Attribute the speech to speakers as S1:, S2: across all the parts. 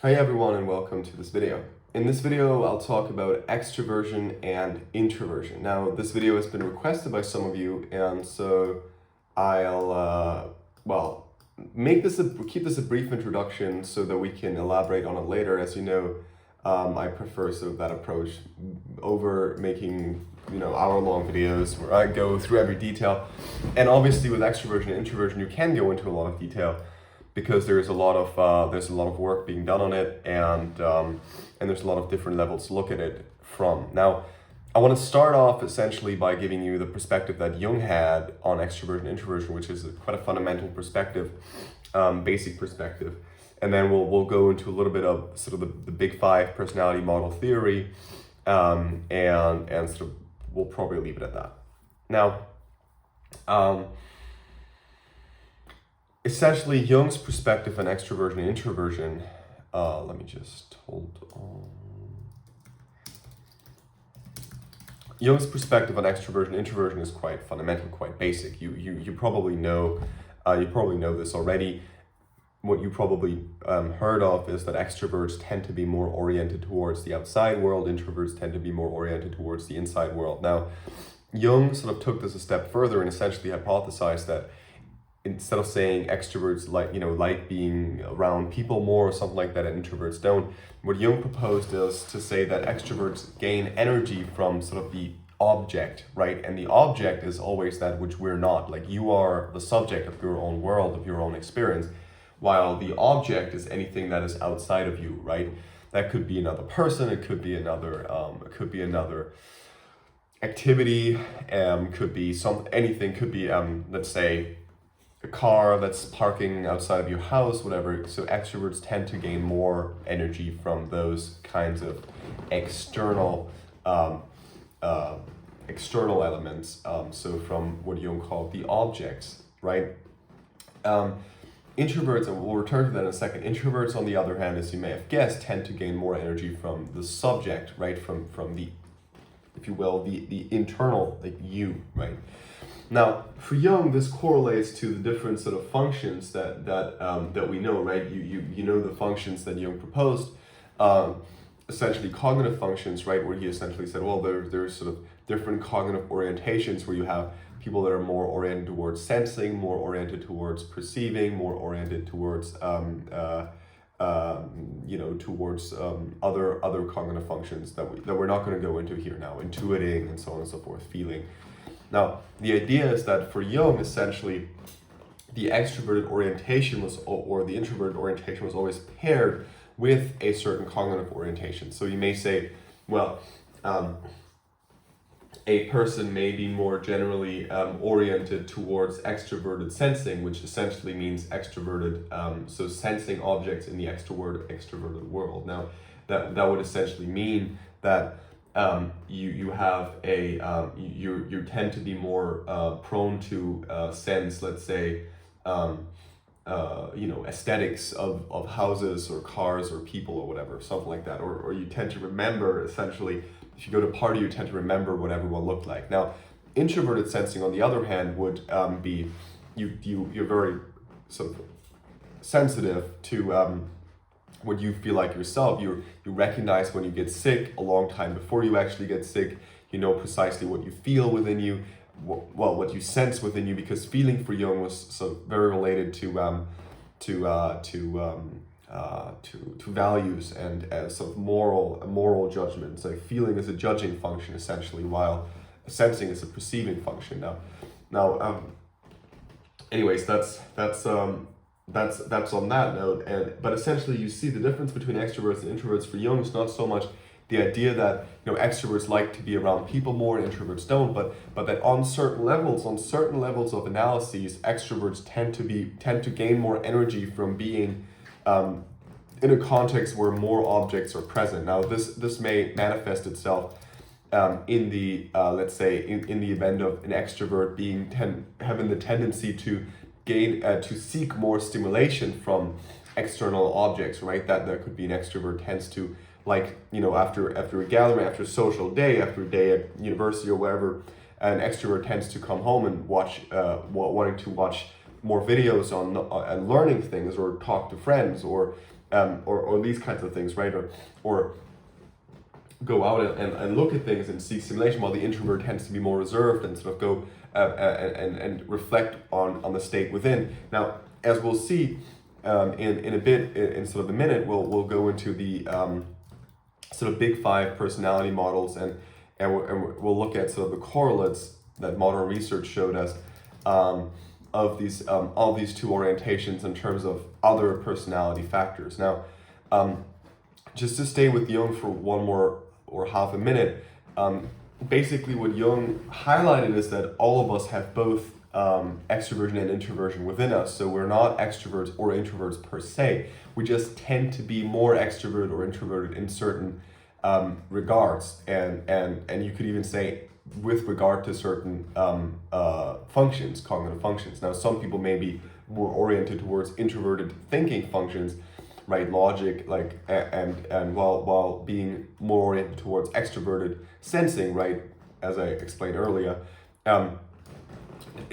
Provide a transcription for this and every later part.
S1: Hi everyone and welcome to this video. In this video, I'll talk about extroversion and introversion. Now, this video has been requested by some of you, and so I'll, keep this a brief introduction so that we can elaborate on it later. As you know, I prefer sort of that approach over making, hour-long videos where I go through every detail. And obviously with extroversion and introversion, you can go into a lot of detail, because there's a lot of work being done on it, and there's a lot of different levels to look at it from. Now, I want to start off essentially by giving you the perspective that Jung had on extroversion and introversion, which is quite a fundamental perspective, basic perspective, and then we'll go into a little bit of sort of the big five personality model theory, and sort of we'll probably leave it at that. Now. Essentially, Jung's perspective on extroversion and introversion, let me just hold on. Jung's perspective on extroversion and introversion is quite fundamental, quite basic. You probably know this already. What you probably heard of is that extroverts tend to be more oriented towards the outside world, introverts tend to be more oriented towards the inside world. Now, Jung sort of took this a step further and essentially hypothesized that instead of saying extroverts like being around people more or something like that, and introverts don't, what Jung proposed is to say that extroverts gain energy from sort of the object, right? And the object is always that which we're not. Like, you are the subject of your own world, of your own experience, while the object is anything that is outside of you, right? That could be another person, it could be another activity, could be anything, could be let's say a car that's parking outside of your house, whatever. So extroverts tend to gain more energy from those kinds of external elements. So from what Jung called the objects, right? Introverts, and we'll return to that in a second. Introverts, on the other hand, as you may have guessed, tend to gain more energy from the subject, right? From the, if you will, the internal, like you, right? Now, for Jung, this correlates to the different sort of functions that we know, right? You know the functions that Jung proposed, essentially cognitive functions, right? Where he essentially said, well, there's sort of different cognitive orientations where you have people that are more oriented towards sensing, more oriented towards perceiving, more oriented towards other cognitive functions that we're not going to go into here now, intuiting and so on and so forth, feeling. Now, the idea is that for Jung, essentially, the extroverted orientation or the introverted orientation was always paired with a certain cognitive orientation. So you may say, well, a person may be more generally oriented towards extroverted sensing, which essentially means extroverted, so sensing objects in the extroverted world. Now, that would essentially mean that you have you tend to be more prone to sense, let's say, aesthetics of houses or cars or people or whatever, something like that, or you tend to remember, essentially, if you go to a party, you tend to remember what everyone looked like. Now, introverted sensing, on the other hand, would be you're very sort of sensitive to what you feel like yourself. You recognize when you get sick a long time before you actually get sick. You know precisely what you feel within you, what you sense within you, because feeling for Jung was sort of very related to values and sort of moral judgments. Like, feeling is a judging function essentially, while sensing is a perceiving function. Anyways, that's on that note. But essentially, you see the difference between extroverts and introverts for Jung is not so much the idea that extroverts like to be around people more and introverts don't, but that on certain levels of analyses, extroverts tend to gain more energy from being in a context where more objects are present. Now, this may manifest itself in the let's say in the event of an extrovert having the tendency to to seek more stimulation from external objects, right? That could be an extrovert tends to, like, after a gathering, after a social day, after a day at university or wherever, an extrovert tends to come home and wanting to watch more videos on and learning things, or talk to friends, or or these kinds of things, right? Or go out and look at things and seek stimulation, while the introvert tends to be more reserved and sort of go and reflect on the state within. Now, as we'll see in a bit, in sort of a minute, we'll go into the sort of big five personality models, and we'll look at sort of the correlates that modern research showed us of these two orientations in terms of other personality factors. Now, just to stay with Jung for one more or half a minute, basically what Jung highlighted is that all of us have both extroversion and introversion within us. So we're not extroverts or introverts per se. We just tend to be more extroverted or introverted in certain regards, and you could even say with regard to certain functions, cognitive functions. Now, some people may be more oriented towards introverted thinking functions, right, logic, like, and while being more oriented towards extroverted sensing, right, as I explained earlier.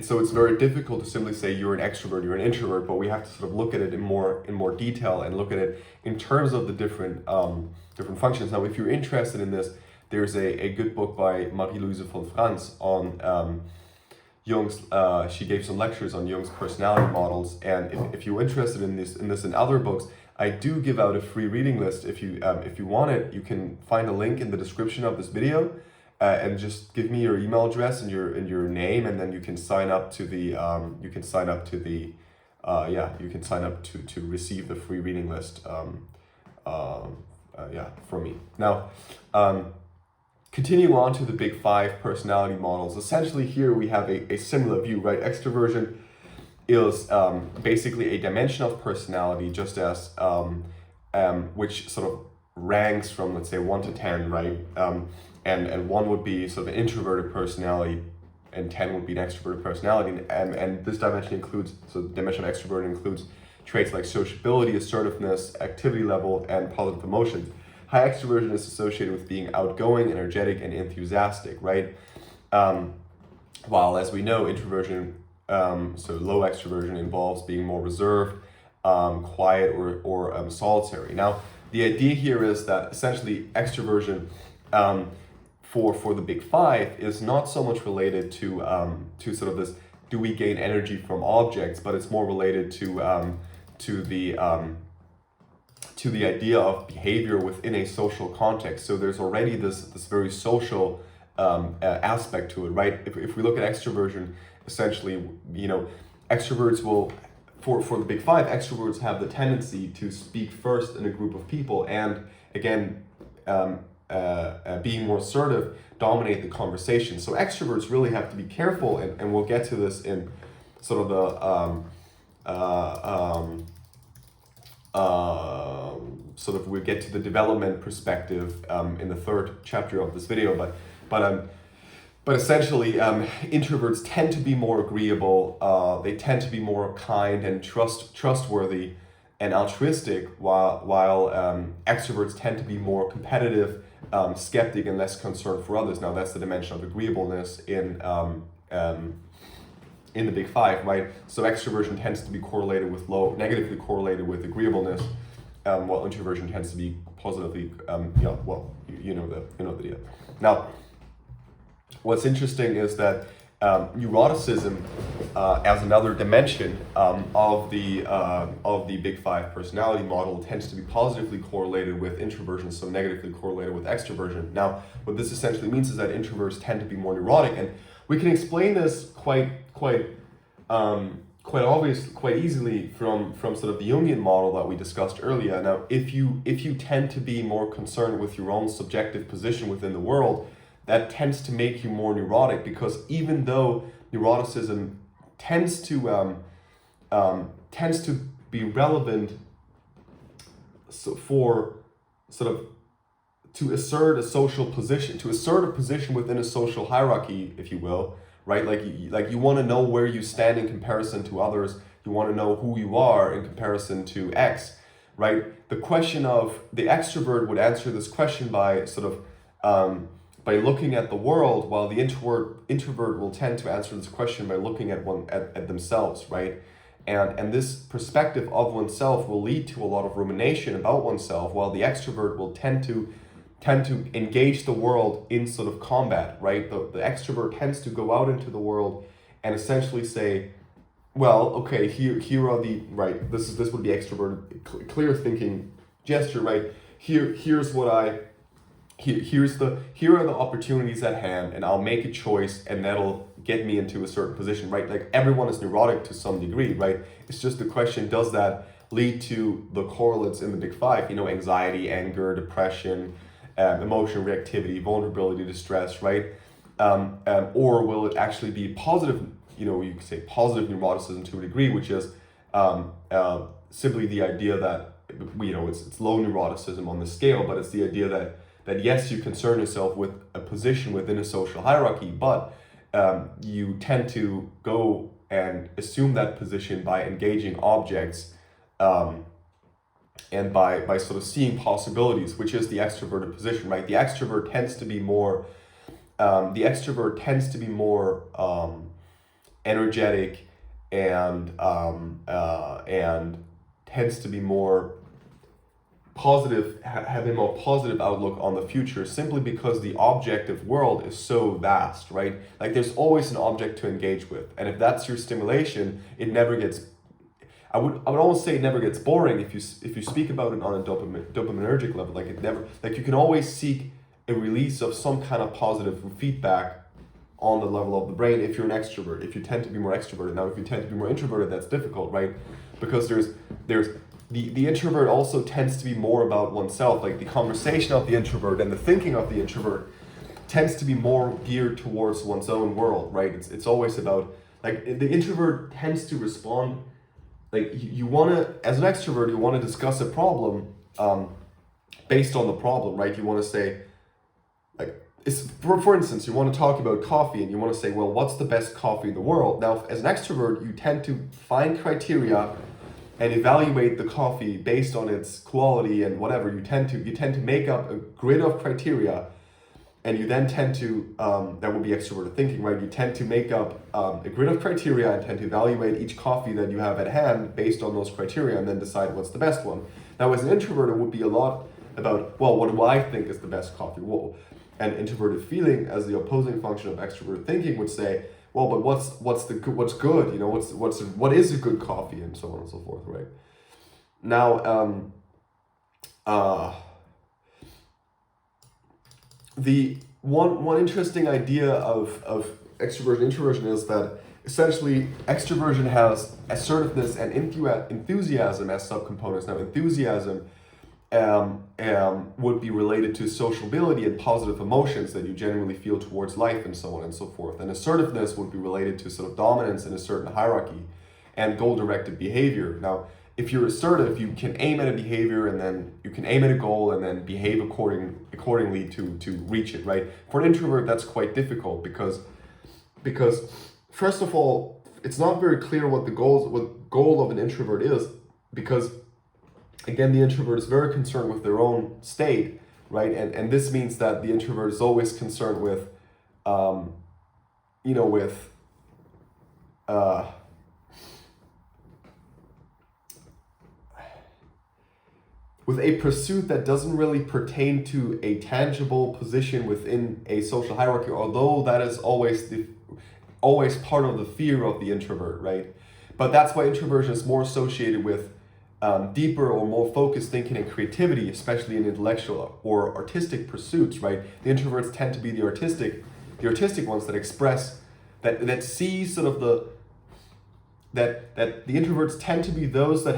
S1: So it's very difficult to simply say you're an extrovert, you're an introvert, but we have to sort of look at it in more detail and look at it in terms of the different functions. Now, if you're interested in this, there's a good book by Marie-Louise von Franz on Jung's. She gave some lectures on Jung's personality models, and if you're interested in this and other books, I do give out a free reading list. If you want it, you can find a link in the description of this video. And just give me your email address and your name, and then you can sign up to receive the free reading list from me. Now, continuing on to the big five personality models. Essentially, here we have a similar view, right? Extroversion is basically a dimension of personality, just as which sort of ranks from, let's say, 1 to 10, right? And 1 would be sort of an introverted personality, and 10 would be an extroverted personality. And this dimension includes, so the dimension of extrovert includes traits like sociability, assertiveness, activity level, and positive emotions. High extroversion is associated with being outgoing, energetic, and enthusiastic, right? While, as we know, introversion, so low extroversion, involves being more reserved, quiet, or solitary. Now, the idea here is that essentially extroversion, for the big five, is not so much related to sort of this, do we gain energy from objects, but it's more related to the idea of behavior within a social context. So there's already this very social aspect to it, right? If we look at extroversion, essentially, extroverts will, for the big five, extroverts have the tendency to speak first in a group of people, and again, being more assertive, dominate the conversation. So extroverts really have to be careful, and we'll get to this in sort of the we'll get to the development perspective in the third chapter of this video. But essentially, introverts tend to be more agreeable. They tend to be more kind and trustworthy and altruistic, while extroverts tend to be more competitive, skeptic, and less concerned for others. Now, that's the dimension of agreeableness in the big five, right? So extroversion tends to be negatively correlated with agreeableness, while introversion tends to be positively, you know the deal. Now, what's interesting is that neuroticism, as another dimension of the big five personality model, tends to be positively correlated with introversion, so negatively correlated with extroversion. Now, what this essentially means is that introverts tend to be more neurotic, and we can explain this quite easily from sort of the Jungian model that we discussed earlier. Now, if you tend to be more concerned with your own subjective position within the world, that tends to make you more neurotic, because even though neuroticism tends to be relevant for sort of to assert a position within a social hierarchy, if you will, right? Like you want to know where you stand in comparison to others. You want to know who you are in comparison to X, right? The question of the extrovert would answer this question by sort of by looking at the world, while the introvert will tend to answer this question by looking at themselves, right? And this perspective of oneself will lead to a lot of rumination about oneself, while the extrovert will tend to engage the world in sort of combat, right? The extrovert tends to go out into the world and essentially say, well, okay, here are the, right, this would be extrovert, clear thinking gesture, right? Here are the opportunities at hand, and I'll make a choice, and that'll get me into a certain position, right? Like, everyone is neurotic to some degree, right? It's just the question, does that lead to the correlates in the big five, anxiety, anger, depression, emotional reactivity, vulnerability, distress, right? Or will it actually be positive, you could say positive neuroticism to a degree, which is simply the idea that, it's low neuroticism on the scale, but it's the idea that yes, you concern yourself with a position within a social hierarchy, but you tend to go and assume that position by engaging objects and by sort of seeing possibilities, which is the extroverted position, right? The extrovert tends to be more energetic and tends to be more positive, have a more positive outlook on the future, simply because the objective world is so vast, right? Like, there's always an object to engage with, and if that's your stimulation, it never gets. I would almost say it never gets boring if you speak about it on a dopaminergic level. Like, it never, like, you can always seek a release of some kind of positive feedback on the level of the brain if you're an extrovert, if you tend to be more extroverted. Now, if you tend to be more introverted, that's difficult, right? Because there's the introvert also tends to be more about oneself. Like, the conversation of the introvert and the thinking of the introvert tends to be more geared towards one's own world, right? It's always about, like, the introvert tends to respond, like, you want to, as an extrovert, you want to discuss a problem based on the problem, right? You want to say, like, for instance, you want to talk about coffee, and you want to say, well, what's the best coffee in the world? Now, as an extrovert, you tend to find criteria and evaluate the coffee based on its quality and whatever. You tend to make up a grid of criteria, and you then tend to, that would be extroverted thinking, right? You tend to make up a grid of criteria and tend to evaluate each coffee that you have at hand based on those criteria, and then decide what's the best one. Now, as an introvert, it would be a lot about, well, what do I think is the best coffee? Well, and introverted feeling, as the opposing function of extroverted thinking, would say, well, but what's good? What is a good coffee, and so on and so forth, right? Now, the one interesting idea of extroversion and introversion is that essentially extroversion has assertiveness and enthusiasm as subcomponents. Now, enthusiasm would be related to sociability and positive emotions that you genuinely feel towards life, and so on and so forth. And assertiveness would be related to sort of dominance in a certain hierarchy and goal-directed behavior. Now, if you're assertive, you can aim at a behavior, and then you can aim at a goal and then behave accordingly to reach it, right? For an introvert, that's quite difficult because first of all, it's not very clear what goal of an introvert is, because again, the introvert is very concerned with their own state, right? And this means that the introvert is always concerned with, with a pursuit that doesn't really pertain to a tangible position within a social hierarchy, although that is always part of the fear of the introvert, right? But that's why introversion is more associated with deeper or more focused thinking and creativity, especially in intellectual or artistic pursuits, right? The introverts tend to be the artistic ones that express, that see sort of that the introverts tend to be those that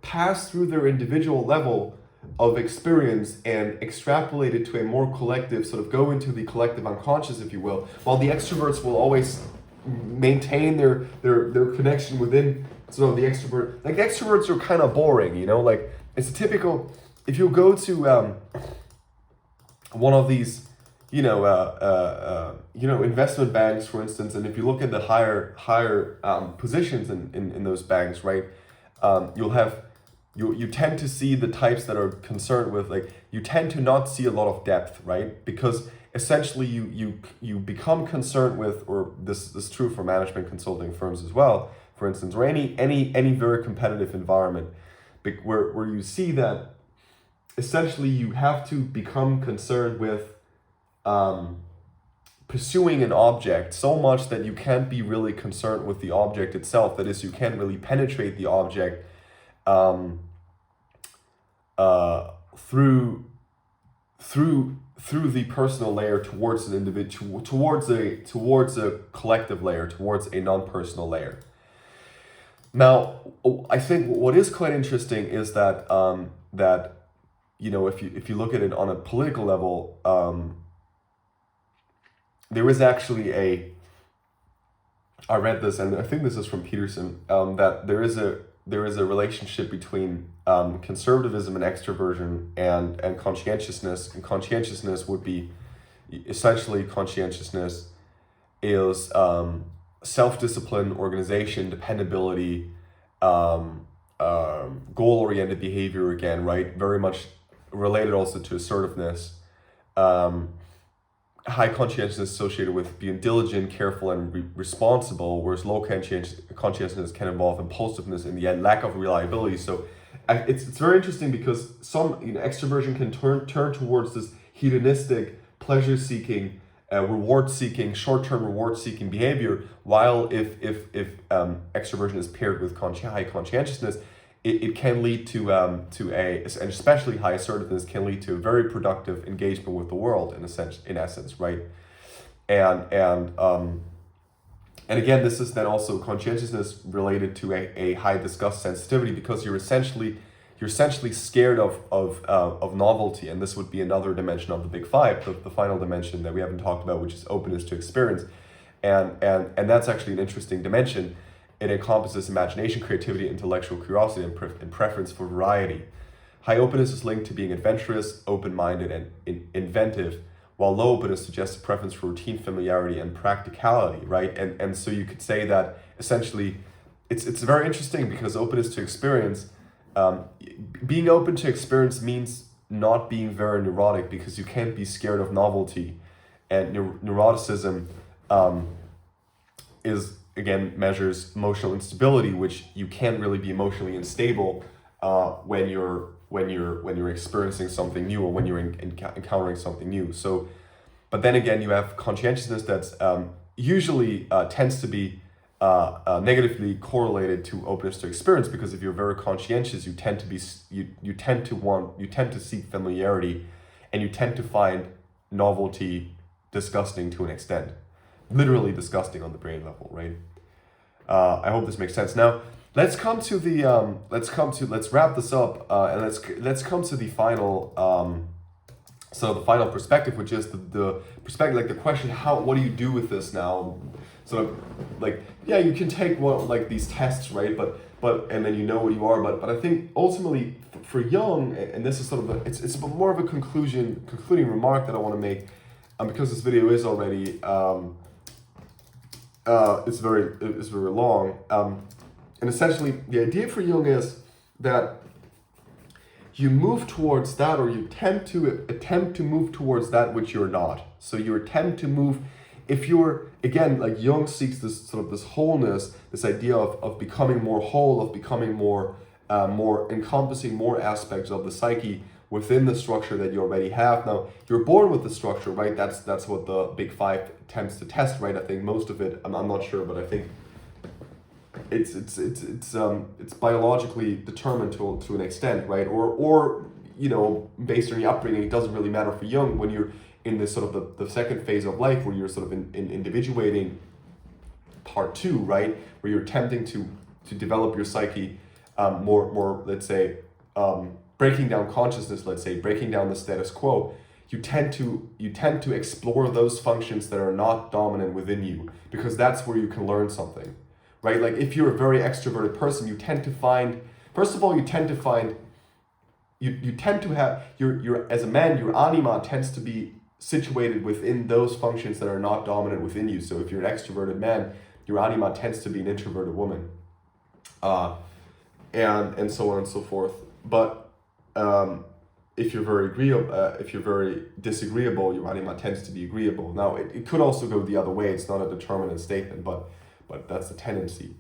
S1: pass through their individual level of experience and extrapolate it to a more collective, sort of go into the collective unconscious, if you will, while the extroverts will always maintain their connection within sort of the extrovert. Like, extroverts are kind of boring, like, it's a typical, if you go to one of these investment banks, for instance, and if you look at the higher positions in those banks, right, you tend to see the types that are concerned with, like, you tend to not see a lot of depth, right? Because essentially you become concerned with, or this is true for management consulting firms as well, for instance, or any very competitive environment, where you see that essentially you have to become concerned with pursuing an object so much that you can't be really concerned with the object itself. That is, you can't really penetrate the object through the personal layer towards an individual, towards a collective layer, towards a non-personal layer. Now, I think what is quite interesting is that if you look at it on a political level, there is actually I read this, and I think this is from Peterson, that there is a relationship between conservatism and extroversion and conscientiousness. And conscientiousness would be essentially, conscientiousness is self-discipline, organization, dependability, goal-oriented behavior again, right? Very much related also to assertiveness. High conscientiousness associated with being diligent, careful, and responsible, whereas low conscientiousness can involve impulsiveness and the lack of reliability. So it's very interesting because some extroversion can turn towards this hedonistic, pleasure-seeking, reward-seeking, short-term reward-seeking behavior, while if extroversion is paired with high conscientiousness, it can lead to and especially high assertiveness can lead to a very productive engagement with the world in essence, right? And again, this is then also conscientiousness related to a high disgust sensitivity, because you're essentially scared of novelty, and this would be another dimension of the Big Five, the final dimension that we haven't talked about, which is openness to experience, and that's actually an interesting dimension. It encompasses imagination, creativity, intellectual curiosity, and preference for variety. High openness is linked to being adventurous, open-minded, and inventive, while low openness suggests a preference for routine, familiarity, and practicality, right? And so you could say that essentially it's very interesting, because openness to experience, being open to experience means not being very neurotic, because you can't be scared of novelty. And neuroticism again measures emotional instability, which you can't really be emotionally unstable when you're experiencing something new, or when you're encountering something new. So, but then again, you have conscientiousness that's usually tends to be negatively correlated to openness to experience, because if you're very conscientious, you tend to seek familiarity, and you tend to find novelty disgusting to an extent. Literally disgusting on the brain level, right? I hope this makes sense. Now, let's wrap this up, and let's come to the final, the final perspective, which is the perspective, like the question, what do you do with this now? So, you can take these tests, right? But and then you know what you are. But I think ultimately for Jung, and this is sort of it's more of a concluding remark that I want to make, because this video is already it's very long, and essentially the idea for Jung is that you move towards that, or you attempt to move towards that which you're not. So you attempt to move, if you're, again, like Jung seeks this sort of this wholeness, this idea of becoming more whole, of becoming more encompassing more aspects of the psyche within the structure that you already have. Now, you're born with the structure, right? That's what the Big Five attempts to test, right? I think most of it, I'm not sure, but I think it's biologically determined to an extent, right? Or based on your upbringing, it doesn't really matter for Jung. When you're in this sort of the second phase of life, where you're sort of in individuating part 2, right? Where you're attempting to develop your psyche more, let's say, breaking down consciousness, let's say, breaking down the status quo, you tend to explore those functions that are not dominant within you, because that's where you can learn something, right? Like if you're a very extroverted person, you tend to have your as a man, your anima tends to be situated within those functions that are not dominant within you. So if you're an extroverted man, your anima tends to be an introverted woman, and so on and so forth. But if you're very disagreeable, your anima tends to be agreeable. Now, it could also go the other way. It's not a determinate statement, but that's the tendency.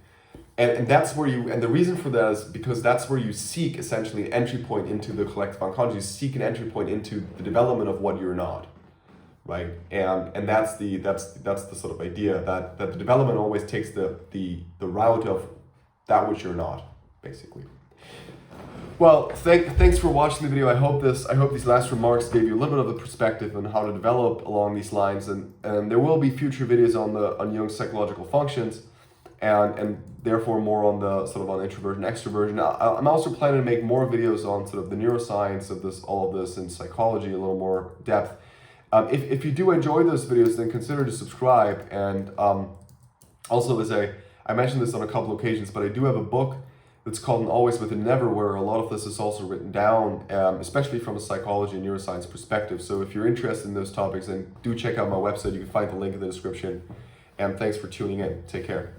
S1: And that's where you, and the reason for that is because that's where you seek essentially an entry point into the collective unconscious. You seek an entry point into the development of what you're not, right? And that's the sort of idea that the development always takes the route of that which you're not, basically. Well, thanks for watching the video. I hope these last remarks gave you a little bit of a perspective on how to develop along these lines, and there will be future videos on Jung's psychological functions, and therefore more on the sort of on introversion, extroversion. I'm also planning to make more videos on sort of the neuroscience of all of this, and psychology a little more depth. If you do enjoy those videos, then consider to subscribe. And also, as I mentioned this on a couple occasions, but I do have a book that's called An Always with a Never, where a lot of this is also written down, especially from a psychology and neuroscience perspective. So if you're interested in those topics, then do check out my website. You can find the link in the description. And thanks for tuning in. Take care.